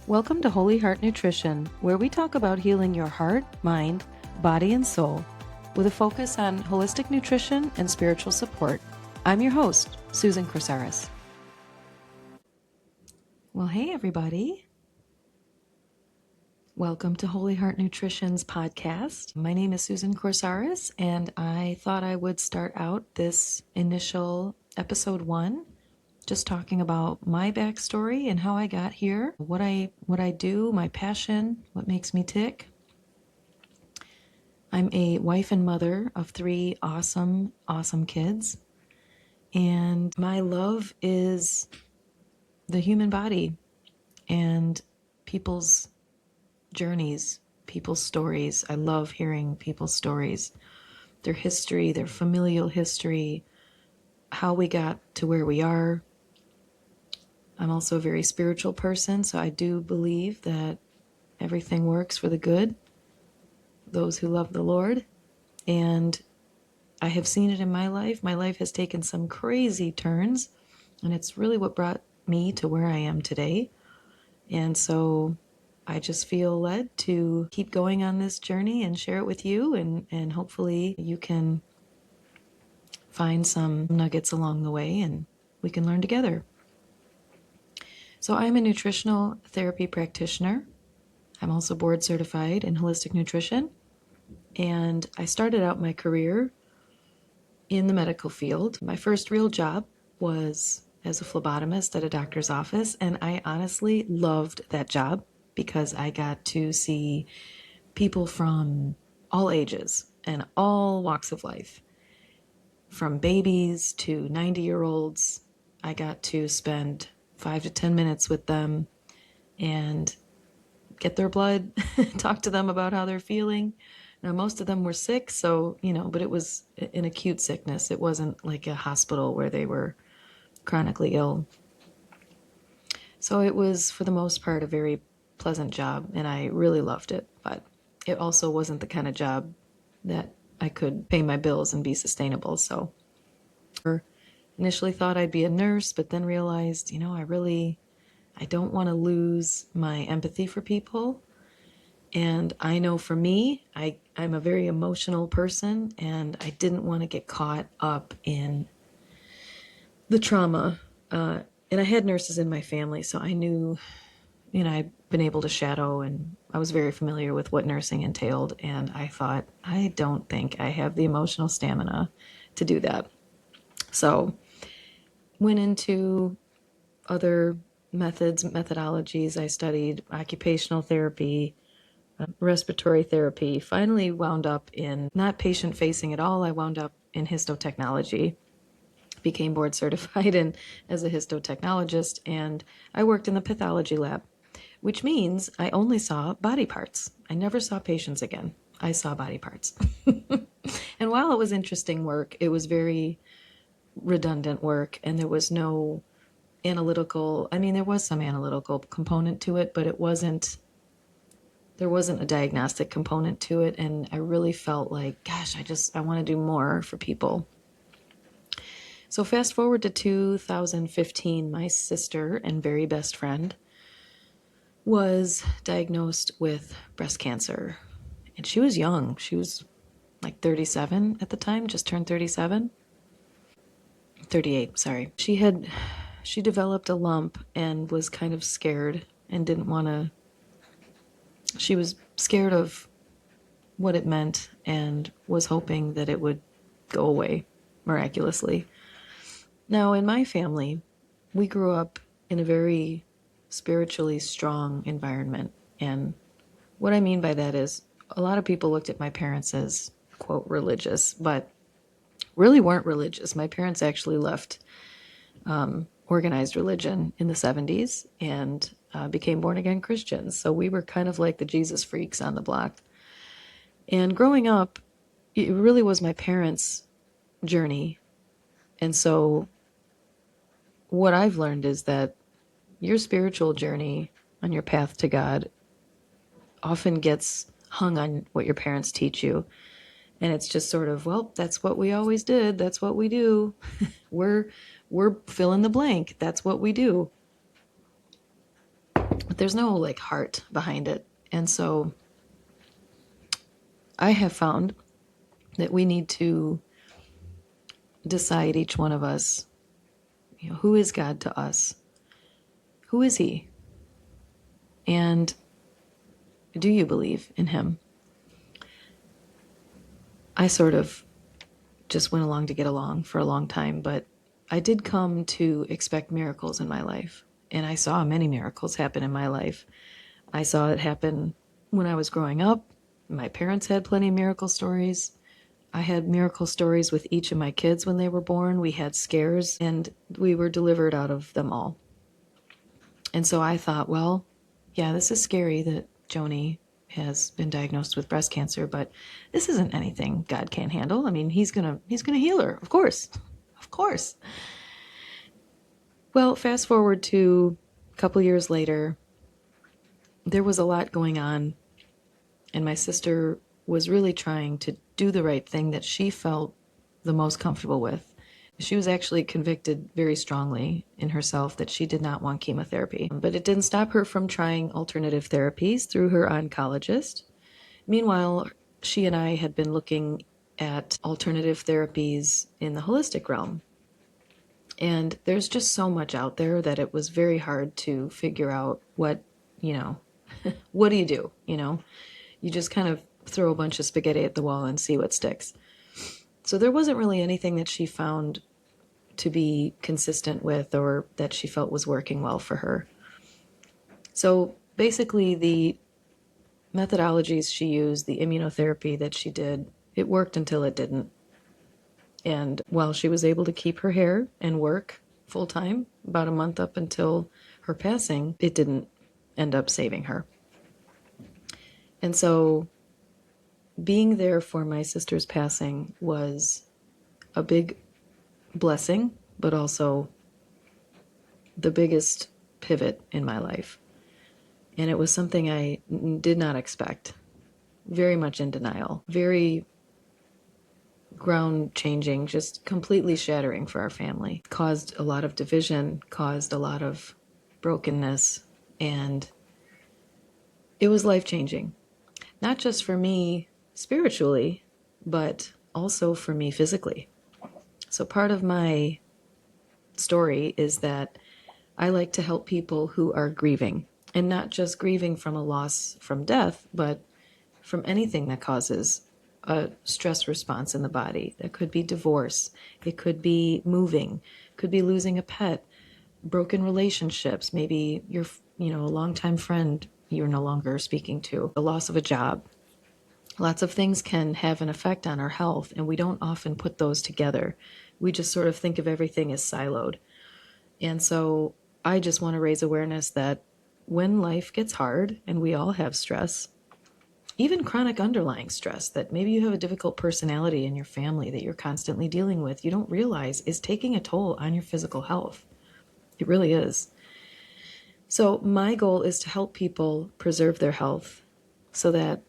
Welcome to Holy Heart Nutrition, where we talk about healing your heart, mind, body, and soul with a focus on holistic nutrition and spiritual support. I'm your host, Susan Corsaris. Well, hey, everybody. Welcome to Holy Heart Nutrition's podcast. My name is Susan Corsaris, and I thought I would start out this initial episode 1 just talking about my backstory and how I got here, what I do, my passion, what makes me tick. I'm a wife and mother of 3 awesome kids, and my love is the human body and people's journeys, people's stories. I love hearing people's stories, their history, their familial history, how we got to where we are. I'm also a very spiritual person, so I do believe that everything works for the good, those who love the Lord. And I have seen it in my life. My life has taken some crazy turns, and it's really what brought me to where I am today. And so I just feel led to keep going on this journey and share it with you, and hopefully you can find some nuggets along the way and we can learn together. So I'm a nutritional therapy practitioner. I'm also board certified in holistic nutrition. And I started out my career in the medical field. My first real job was as a phlebotomist at a doctor's office. And I honestly loved that job because I got to see people from all ages and all walks of life. From babies to 90-year-olds, I got to spend 5 to 10 minutes with them and get their blood, talk to them about how they're feeling. Now, most of them were sick, so, but it was an acute sickness. It wasn't like a hospital where they were chronically ill. So it was, for the most part, a very pleasant job, and I really loved it. But it also wasn't the kind of job that I could pay my bills and be sustainable. So initially thought I'd be a nurse, but then realized, I don't want to lose my empathy for people. And I know for me, I'm a very emotional person, and I didn't want to get caught up in the trauma. And I had nurses in my family, so I knew, I'd been able to shadow, and I was very familiar with what nursing entailed. And I thought, I don't think I have the emotional stamina to do that. So went into other methodologies. I studied occupational therapy, respiratory therapy, finally wound up in not patient-facing at all. I wound up in histotechnology, became board certified as a histotechnologist, and I worked in the pathology lab, which means I only saw body parts. I never saw patients again. I saw body parts. And while it was interesting work, it was very redundant work, and there was no analytical, there was some analytical component to it, but there wasn't a diagnostic component to it. And I really felt like, gosh, I want to do more for people. So fast forward to 2015, my sister and very best friend was diagnosed with breast cancer. And she was young. She was like 37 at the time, just turned 37. 38, sorry. She developed a lump and was kind of scared and didn't want to. She was scared of what it meant and was hoping that it would go away miraculously. Now, in my family, we grew up in a very spiritually strong environment. And what I mean by that is a lot of people looked at my parents as, quote, religious, but really weren't religious. My parents actually left organized religion in the 70s and became born-again Christians. So we were kind of like the Jesus freaks on the block. And growing up, it really was my parents' journey. And so what I've learned is that your spiritual journey on your path to God often gets hung on what your parents teach you. And it's just sort of, well, that's what we always did. That's what we do. We're fill in the blank. That's what we do. but there's no like heart behind it. And so I have found that we need to decide, each one of us, who is God to us? Who is he? And do you believe in him? I sort of just went along to get along for a long time, but I did come to expect miracles in my life. And I saw many miracles happen in my life. I saw it happen when I was growing up. My parents had plenty of miracle stories. I had miracle stories with each of my kids when they were born. We had scares, and we were delivered out of them all. And so I thought, well, yeah, this is scary that Joni has been diagnosed with breast cancer, but this isn't anything God can't handle. I mean, he's gonna heal her, of course. Of course. Well, fast forward to a couple years later, there was a lot going on, and my sister was really trying to do the right thing that she felt the most comfortable with. She was actually convicted very strongly in herself that she did not want chemotherapy, but it didn't stop her from trying alternative therapies through her oncologist. Meanwhile, she and I had been looking at alternative therapies in the holistic realm. And there's just so much out there that it was very hard to figure out what, what do you do? You just kind of throw a bunch of spaghetti at the wall and see what sticks. So there wasn't really anything that she found to be consistent with or that she felt was working well for her. So basically, the methodologies she used, the immunotherapy that she did, it worked until it didn't. And while she was able to keep her hair and work full time, about a month up until her passing, it didn't end up saving her. And so being there for my sister's passing was a big blessing, but also the biggest pivot in my life. And it was something I did not expect. Very much in denial. Very ground changing, just completely shattering for our family. Caused a lot of division, caused a lot of brokenness, and it was life changing. Not just for me spiritually, but also for me physically. So part of my story is that I like to help people who are grieving, and not just grieving from a loss from death, but from anything that causes a stress response in the body. That could be divorce, it could be moving, could be losing a pet, broken relationships, maybe you're, a longtime friend you're no longer speaking to, the loss of a job. Lots of things can have an effect on our health, and we don't often put those together. We just sort of think of everything as siloed. And so I just want to raise awareness that when life gets hard, and we all have stress, even chronic underlying stress that maybe you have a difficult personality in your family that you're constantly dealing with, you don't realize is taking a toll on your physical health. It really is. So my goal is to help people preserve their health so that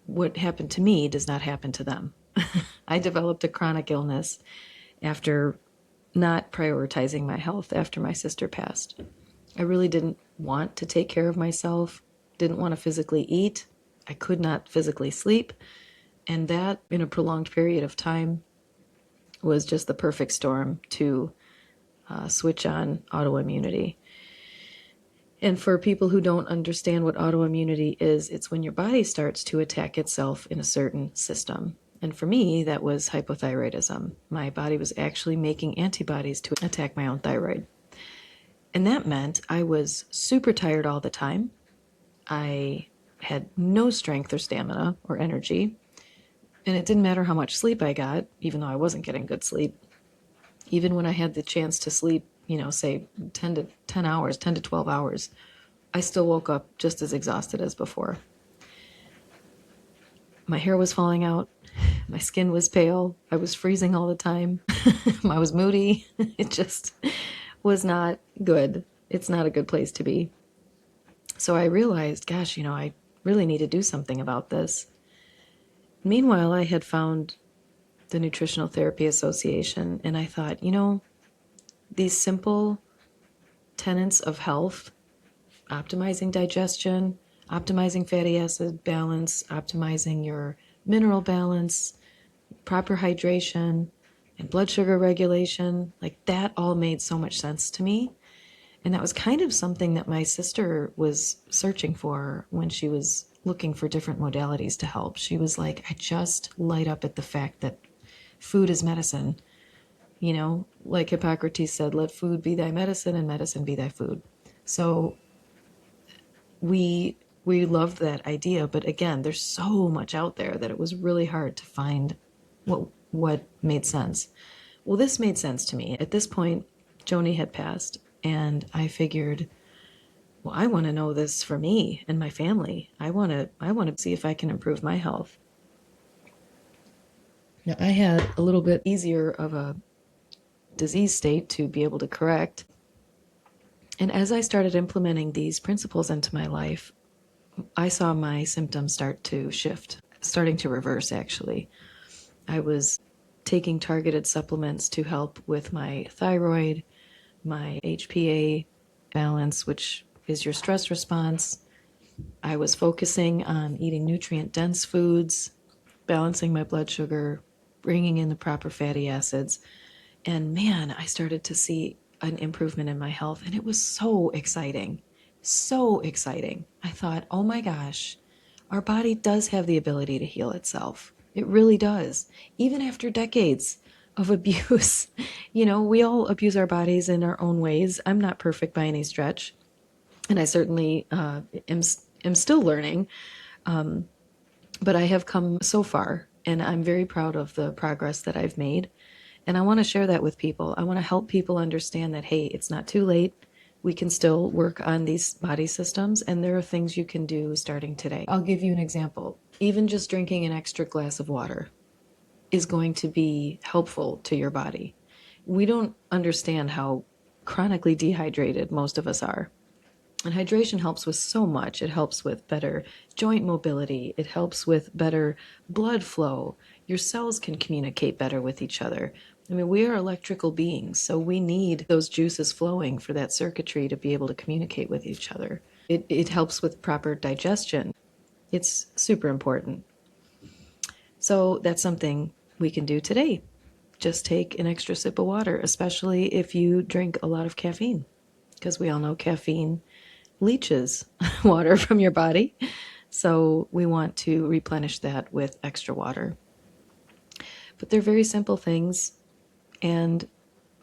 what happened to me does not happen to them. I developed a chronic illness after not prioritizing my health after my sister passed. I really didn't want to take care of myself, didn't want to physically eat. I could not physically sleep. And that, in a prolonged period of time, was just the perfect storm to switch on autoimmunity. And for people who don't understand what autoimmunity is, it's when your body starts to attack itself in a certain system. And for me, that was hypothyroidism. My body was actually making antibodies to attack my own thyroid. And that meant I was super tired all the time. I had no strength or stamina or energy. And it didn't matter how much sleep I got, even though I wasn't getting good sleep. Even when I had the chance to sleep, say 10 to 12 hours, I still woke up just as exhausted as before. My hair was falling out. My skin was pale. I was freezing all the time. I was moody. It just was not good. It's not a good place to be. So I realized, gosh, I really need to do something about this. Meanwhile, I had found the Nutritional Therapy Association, and I thought, these simple tenets of health optimizing digestion, optimizing fatty acid balance, optimizing your mineral balance, proper hydration, and blood sugar regulation. Like that all made so much sense to me. And that was kind of something that my sister was searching for when she was looking for different modalities to help. She was like, I just light up at the fact that food is medicine. Like Hippocrates said, let food be thy medicine and medicine be thy food. So we loved that idea, but again, there's so much out there that it was really hard to find what made sense. Well, this made sense to me. At this point, Joni had passed, and I figured, well, I want to know this for me and my family. I want to see if I can improve my health. Now, I had a little bit easier of a disease state to be able to correct. And as I started implementing these principles into my life, I saw my symptoms start to shift, starting to reverse, actually. I was taking targeted supplements to help with my thyroid, my HPA balance, which is your stress response. I was focusing on eating nutrient-dense foods, balancing my blood sugar, bringing in the proper fatty acids. And man, I started to see an improvement in my health, and it was so exciting. So exciting. I thought, oh my gosh, our body does have the ability to heal itself. It really does. Even after decades of abuse. We all abuse our bodies in our own ways. I'm not perfect by any stretch. And I certainly am still learning. But I have come so far, and I'm very proud of the progress that I've made. And I want to share that with people. I want to help people understand that, hey, it's not too late. We can still work on these body systems, and there are things you can do starting today. I'll give you an example. Even just drinking an extra glass of water is going to be helpful to your body. We don't understand how chronically dehydrated most of us are. And hydration helps with so much. It helps with better joint mobility. It helps with better blood flow. Your cells can communicate better with each other. I mean, we are electrical beings, so we need those juices flowing for that circuitry to be able to communicate with each other. It helps with proper digestion. It's super important. So that's something we can do today. Just take an extra sip of water, especially if you drink a lot of caffeine, because we all know caffeine leaches water from your body. So we want to replenish that with extra water. But they're very simple things. And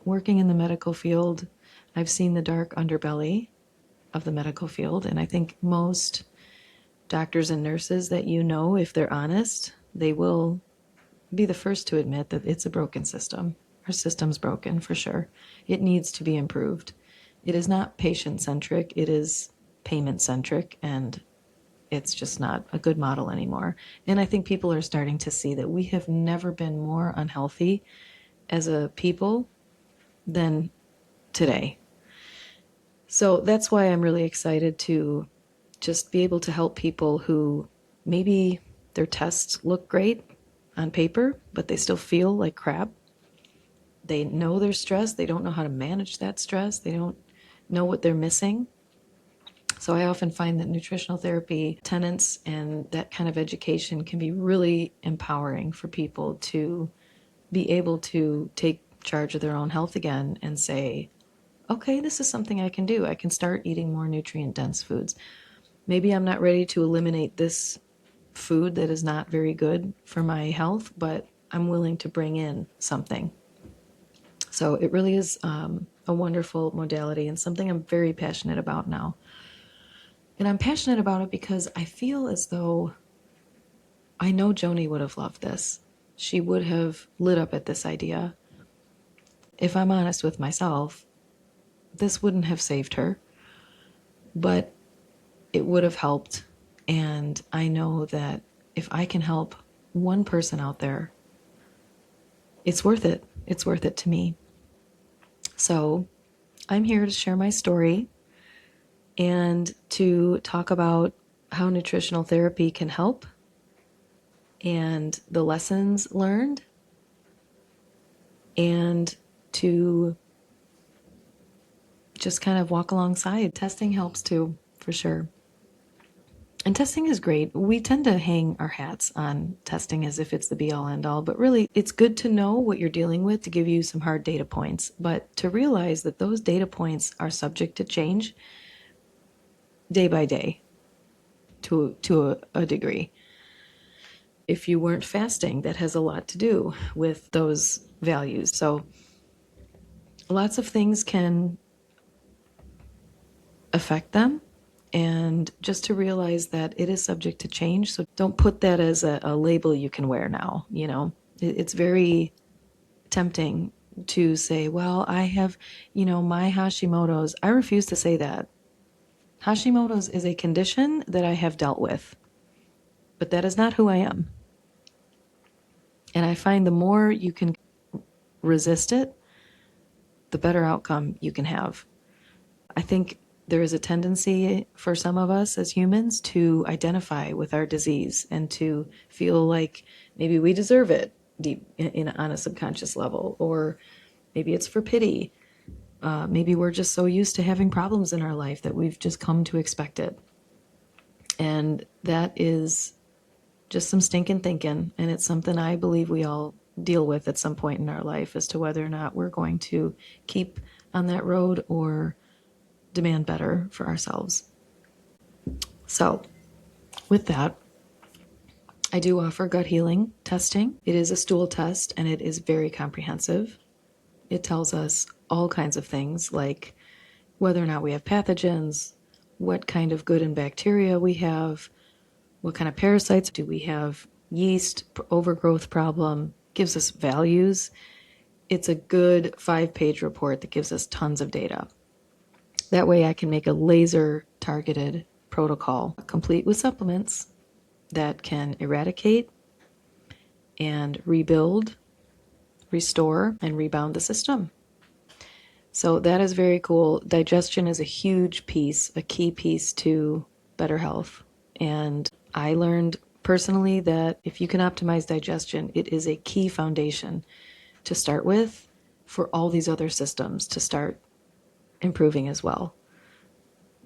working in the medical field, I've seen the dark underbelly of the medical field. And I think most doctors and nurses that if they're honest, they will be the first to admit that it's a broken system. Our system's broken for sure. It needs to be improved. It is not patient-centric. It is payment-centric, and it's just not a good model anymore. And I think people are starting to see that we have never been more unhealthy as a people than today. So that's why I'm really excited to just be able to help people who maybe their tests look great on paper, but they still feel like crap. They know they're stressed. They don't know how to manage that stress. They don't know what they're missing. So I often find that nutritional therapy tenets and that kind of education can be really empowering for people to be able to take charge of their own health again and say, okay, this is something I can do. I can start eating more nutrient-dense foods. Maybe I'm not ready to eliminate this food that is not very good for my health, but I'm willing to bring in something. So it really is a wonderful modality and something I'm very passionate about now. And I'm passionate about it because I feel as though I know Joni would have loved this. She would have lit up at this idea. If I'm honest with myself, this wouldn't have saved her, but it would have helped. And I know that if I can help one person out there, it's worth it. It's worth it to me. So I'm here to share my story and to talk about how nutritional therapy can help and the lessons learned, and to just kind of walk alongside. Testing helps too. for sure. And testing is great. We tend to hang our hats on testing as if it's the be all end all, but really it's good to know what you're dealing with to give you some hard data points, but to realize that those data points are subject to change day by day to a degree. If you weren't fasting, that has a lot to do with those values. So lots of things can affect them. And just to realize that it is subject to change. So don't put that as a label you can wear now. It's very tempting to say, well, I have, my Hashimoto's. I refuse to say that. Hashimoto's is a condition that I have dealt with, but that is not who I am. And I find the more you can resist it, the better outcome you can have. I think there is a tendency for some of us as humans to identify with our disease and to feel like maybe we deserve it deep on a subconscious level, or maybe it's for pity. Maybe we're just so used to having problems in our life that we've just come to expect it. And that is just some stinking thinking. And it's something I believe we all deal with at some point in our life as to whether or not we're going to keep on that road or demand better for ourselves. So with that, I do offer gut healing testing. It is a stool test and it is very comprehensive. It tells us all kinds of things like whether or not we have pathogens, what kind of good and bacteria we have, what kind of parasites do we have, yeast, overgrowth problem, gives us values. It's a good 5-page report that gives us tons of data. That way I can make a laser targeted protocol complete with supplements that can eradicate and rebuild, restore, and rebound the system. So that is very cool. Digestion is a huge piece, a key piece to better health. And I learned personally that if you can optimize digestion, it is a key foundation to start with for all these other systems to start improving as well.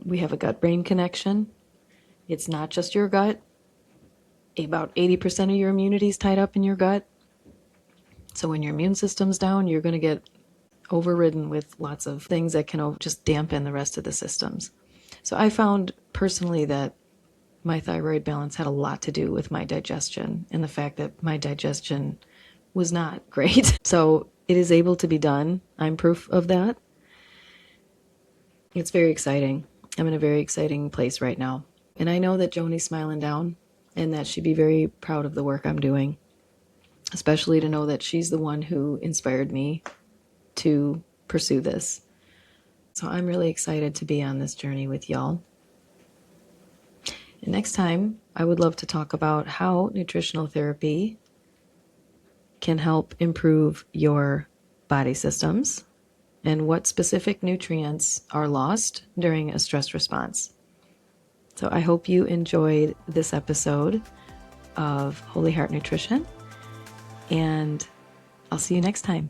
We have a gut-brain connection. It's not just your gut. About 80% of your immunity is tied up in your gut. So when your immune system's down, you're going to get overridden with lots of things that can just dampen the rest of the systems. So I found personally that my thyroid balance had a lot to do with my digestion and the fact that my digestion was not great. So it is able to be done. I'm proof of that. It's very exciting. I'm in a very exciting place right now. And I know that Joni's smiling down and that she'd be very proud of the work I'm doing, especially to know that she's the one who inspired me to pursue this. So I'm really excited to be on this journey with y'all. And next time, I would love to talk about how nutritional therapy can help improve your body systems and what specific nutrients are lost during a stress response. So I hope you enjoyed this episode of Holy Heart Nutrition, and I'll see you next time.